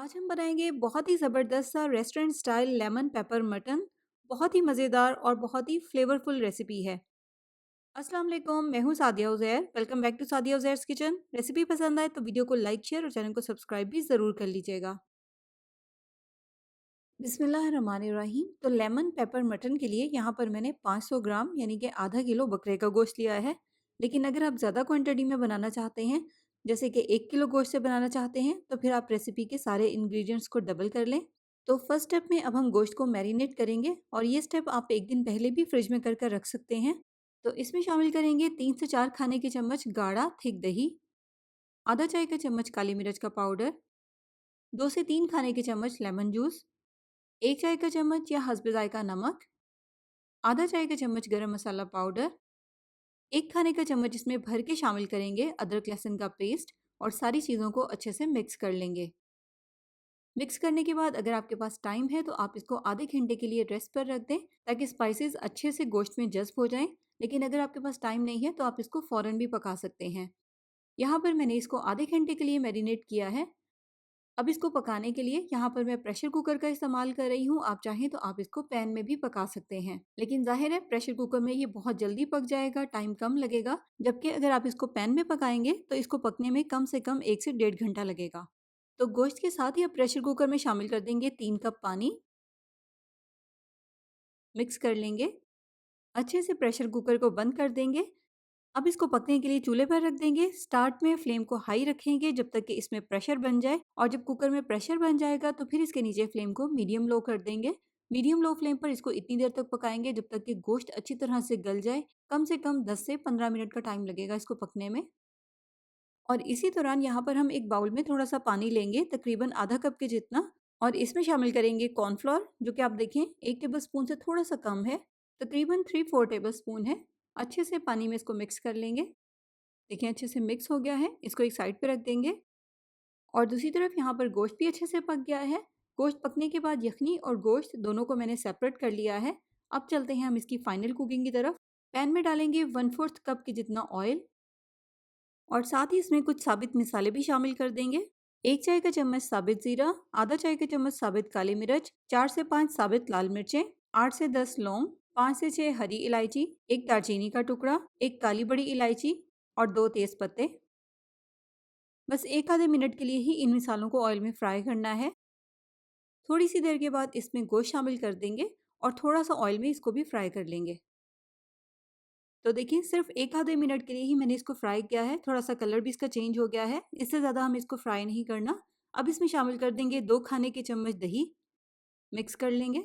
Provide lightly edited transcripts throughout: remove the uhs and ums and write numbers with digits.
आज हम बनाएंगे बहुत ही ज़बरदस्त सा restaurant style lemon pepper mutton. बहुत ही मज़ेदार और बहुत ही फ्लेवरफुल रेसिपी है। अस्सलाम वालेकुम, मैं हूँ Sadia Uzair. Welcome back to Sadia Uzair's kitchen. Recipe पसंद आए तो वीडियो को लाइक शेयर और चैनल को सब्सक्राइब भी ज़रूर कर लीजिएगा। बिस्मिल्लाहिर्रहमानिर्रहीम। तो लेमन पेपर मटन के लिए यहाँ पर मैंने 500 ग्राम यानी कि आधा किलो बकरे का गोश्त लिया है। लेकिन अगर आप ज़्यादा क्वांटिटी में बनाना चाहते हैं, जैसे कि 1 किलो गोश्त से बनाना चाहते हैं, तो फिर आप रेसिपी के सारे इंग्रेडिएंट्स को डबल कर लें। तो फर्स्ट स्टेप में अब हम गोश्त को मैरिनेट करेंगे और ये स्टेप आप एक दिन पहले भी फ्रिज में कर कर रख सकते हैं। तो इसमें शामिल करेंगे 3 से 4 खाने के चम्मच गाढ़ा थिक दही, आधा चाय का चम्मच काली मिर्च का पाउडर, 2 से 3 खाने के चम्मच लेमन जूस, 1 चाय का चम्मच या हस्ब जायका नमक, आधा चाय का चम्मच गरम मसाला पाउडर, 1 खाने का चम्मच इसमें भर के शामिल करेंगे अदरक लहसुन का पेस्ट और सारी चीज़ों को अच्छे से मिक्स कर लेंगे। मिक्स करने के बाद अगर आपके पास टाइम है तो आप इसको आधे घंटे के लिए रेस्ट पर रख दें ताकि स्पाइसेस अच्छे से गोश्त में जज़्ब हो जाएं। लेकिन अगर आपके पास टाइम नहीं है तो आप इसको फ़ौरन भी पका सकते हैं। यहाँ पर मैंने इसको आधे घंटे के लिए मैरिनेट किया है। अब इसको पकाने के लिए यहाँ पर मैं प्रेशर कुकर का इस्तेमाल कर रही हूँ। आप चाहें तो आप इसको पैन में भी पका सकते हैं, लेकिन जाहिर है प्रेशर कुकर में ये बहुत जल्दी पक जाएगा, टाइम कम लगेगा। जबकि अगर आप इसको पैन में पकाएंगे तो इसको पकने में कम से कम 1 से 1.5 घंटा लगेगा। तो गोश्त के साथ ही आप प्रेशर कुकर में शामिल कर देंगे 3 कप पानी, मिक्स कर लेंगे। अच्छे से प्रेशर कुकर को बंद कर देंगे। अब इसको पकने के लिए चूल्हे पर रख देंगे। स्टार्ट में फ्लेम को हाई रखेंगे जब तक कि इसमें प्रेशर बन जाए, और जब कुकर में प्रेशर बन जाएगा तो फिर इसके नीचे फ्लेम को मीडियम लो कर देंगे। मीडियम लो फ्लेम पर इसको इतनी देर तक पकाएंगे जब तक कि गोश्त अच्छी तरह से गल जाए। कम से कम 10 से 15 मिनट का टाइम लगेगा इसको पकने में। और इसी दौरान यहाँ पर हम एक बाउल में थोड़ा सा पानी लेंगे, तकरीबन आधा कप के जितना, और इसमें शामिल करेंगे कॉर्नफ्लोर, जो कि आप देखें 1 टेबल स्पून से थोड़ा सा कम है, तकरीबन 3-4 टेबल स्पून है। अच्छे से पानी में इसको मिक्स कर लेंगे। देखिए अच्छे से मिक्स हो गया है, इसको एक साइड पे रख देंगे। और दूसरी तरफ यहाँ पर गोश्त भी अच्छे से पक गया है। गोश्त पकने के बाद यखनी और गोश्त दोनों को मैंने सेपरेट कर लिया है। अब चलते हैं हम इसकी फाइनल कुकिंग की तरफ। पैन में डालेंगे 1/4 कप के जितना ऑयल और साथ ही इसमें कुछ साबित मिसाले भी शामिल कर देंगे। 1 चाय का चम्मच साबित ज़ीरा, आधा चाय का चम्मच साबित काली मिर्च, 4 से 5 साबित लाल मिर्चें, 8 से 10 लौंग, 5 से 6 हरी इलायची, एक दालचीनी का टुकड़ा, एक काली बड़ी इलायची और 2 तेज पत्ते। बस एक आधे मिनट के लिए ही इन मिसालों को ऑयल में फ्राई करना है। थोड़ी सी देर के बाद इसमें गोश्त शामिल कर देंगे और थोड़ा सा ऑयल में इसको भी फ्राई कर लेंगे। तो देखिए सिर्फ एक आधे मिनट के लिए ही मैंने इसको फ्राई किया है। थोड़ा सा कलर भी इसका चेंज हो गया है, इससे ज़्यादा हम इसको फ्राई नहीं करना। अब इसमें शामिल कर देंगे 2 खाने के चम्मच दही, मिक्स कर लेंगे।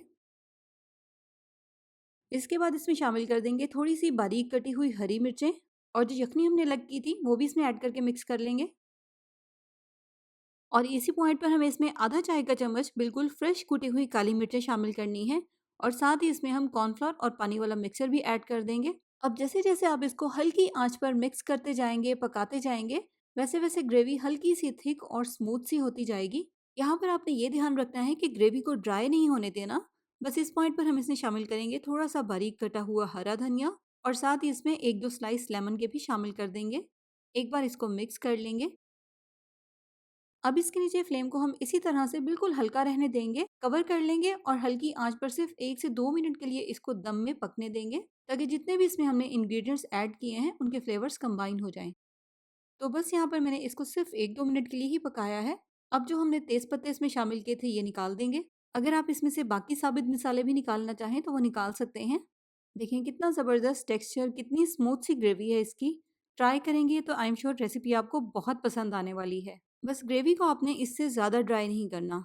इसके बाद इसमें शामिल कर देंगे थोड़ी सी बारीक कटी हुई हरी मिर्चें, और जो यखनी हमने अलग की थी वो भी इसमें ऐड करके मिक्स कर लेंगे। और इसी पॉइंट पर हमें इसमें आधा चाय का चम्मच बिल्कुल फ्रेश कुटी हुई काली मिर्चें शामिल करनी है, और साथ ही इसमें हम कॉर्नफ्लोर और पानी वाला मिक्सर भी ऐड कर देंगे। अब जैसे जैसे आप इसको हल्की आंच पर मिक्स करते जाएंगे, पकाते जाएंगे, वैसे वैसे ग्रेवी हल्की सी थिक और स्मूथ सी होती जाएगी। यहाँ पर आपने ये ध्यान रखना है कि ग्रेवी को ड्राई नहीं होने देना। बस इस पॉइंट पर हम इसमें शामिल करेंगे थोड़ा सा बारीक कटा हुआ हरा धनिया, और साथ ही इसमें 1-2 स्लाइस लेमन के भी शामिल कर देंगे। एक बार इसको मिक्स कर लेंगे। अब इसके नीचे फ्लेम को हम इसी तरह से बिल्कुल हल्का रहने देंगे, कवर कर लेंगे और हल्की आंच पर सिर्फ 1 से 2 मिनट के लिए इसको दम में पकने देंगे, ताकि जितने भी इसमें हमने इंग्रेडिएंट्स ऐड किए हैं उनके फ्लेवर्स कंबाइन हो जाएं। तो बस यहाँ पर मैंने इसको सिर्फ 1-2 मिनट के लिए ही पकाया है। अब जो हमने तेज पत्ते इसमें शामिल किए थे ये निकाल देंगे। अगर आप इसमें से बाकी साबित मिसाले भी निकालना चाहें तो वो निकाल सकते हैं। देखें कितना ज़बरदस्त टेक्सचर, कितनी स्मूथ सी ग्रेवी है इसकी। ट्राई करेंगे तो आई एम श्योर रेसिपी आपको बहुत पसंद आने वाली है। बस ग्रेवी को आपने इससे ज़्यादा ड्राई नहीं करना।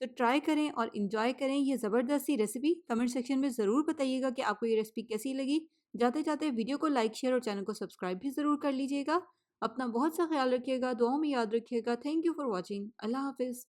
तो ट्राई करें और इन्जॉय करें ये ज़बरदस्त सी रेसिपी। कमेंट सेक्शन में ज़रूर बताइएगा कि आपको ये रेसिपी कैसी लगी। जाते जाते वीडियो को लाइक शेयर और चैनल को सब्सक्राइब भी ज़रूर कर लीजिएगा। अपना बहुत सा ख्याल रखिएगा, दुआओं में याद रखिएगा। Thank you for watching. Allah हाफिज़।